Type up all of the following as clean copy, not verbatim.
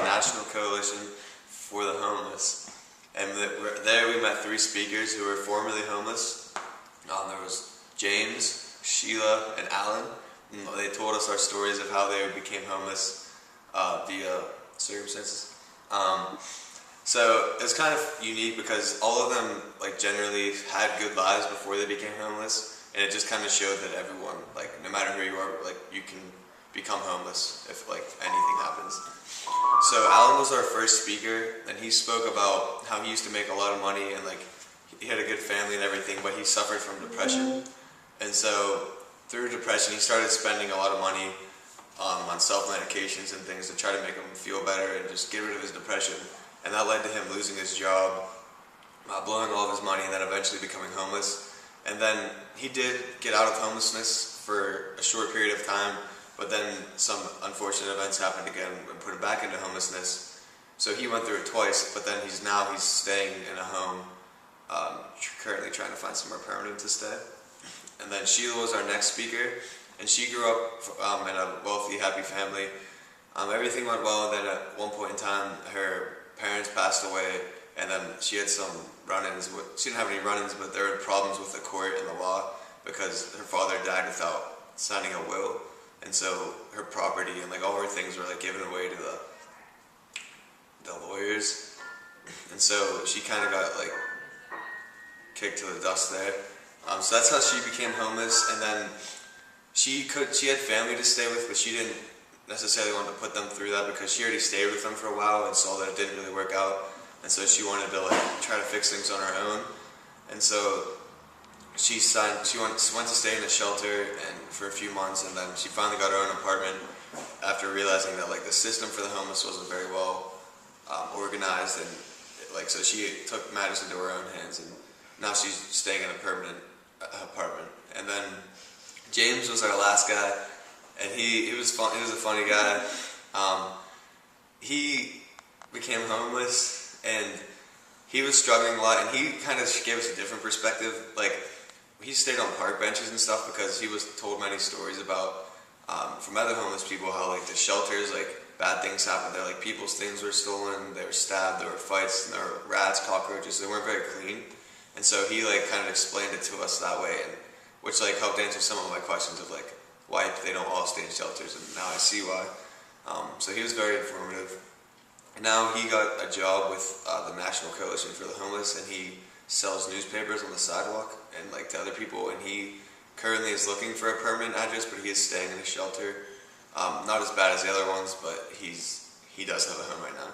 National Coalition for the Homeless. And there we met 3 speakers who were formerly homeless. There was James, Sheila, and Alan. And they told us our stories of how they became homeless via circumstances. So it's kind of unique because all of them generally had good lives before they became homeless, and it just kind of showed that everyone, no matter who you are, you can become homeless if anything happens. So Alan was our first speaker, and he spoke about how he used to make a lot of money and he had a good family and everything, but he suffered from depression. And so through depression, he started spending a lot of money on self-medications and things to try to make him feel better and just get rid of his depression. And that led to him losing his job, blowing all of his money, and then eventually becoming homeless. And then he did get out of homelessness for a short period of time, but then some unfortunate events happened again and put him back into homelessness. So he went through it twice, but then he's staying in a home, currently trying to find somewhere permanent to stay. And then Sheila was our next speaker, and she grew up in a wealthy, happy family. Everything went well, and then at one point in time, her parents passed away, and then she had some run-ins. She didn't have any run-ins, but there were problems with the court and the law because her father died without signing a will, and so her property and all her things were given away to the lawyers, and so she kind of got kicked to the dust there. So that's how she became homeless, and then she had family to stay with, but she didn't necessarily want to put them through that because she already stayed with them for a while and saw that it didn't really work out, and so she wanted to try to fix things on her own. And so she went to stay in a shelter and for a few months, and then she finally got her own apartment after realizing that the system for the homeless wasn't very well organized, and so she took matters into her own hands, and now she's staying in a permanent apartment. And then James was our last guy, and he was fun. He was a funny guy. He became homeless, and he was struggling a lot, and he kind of gave us a different perspective. He stayed on park benches and stuff because he was told many stories about from other homeless people how the shelters, bad things happened there. People's things were stolen, they were stabbed, there were fights, and there were rats, cockroaches. They weren't very clean, and so he kind of explained it to us that way, and which helped answer some of my questions of why they don't all stay in shelters, and now I see why. So he was very informative. And now he got a job with the National Coalition for the Homeless, and he sells newspapers on the sidewalk and to other people, and he currently is looking for a permanent address, but he is staying in a shelter. Not as bad as the other ones, but he does have a home right now.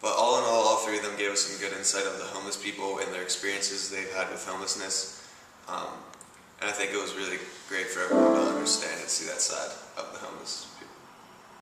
But all in all 3 of them gave us some good insight of the homeless people and their experiences they've had with homelessness. And I think it was really great for everyone to understand and see that side of the homeless.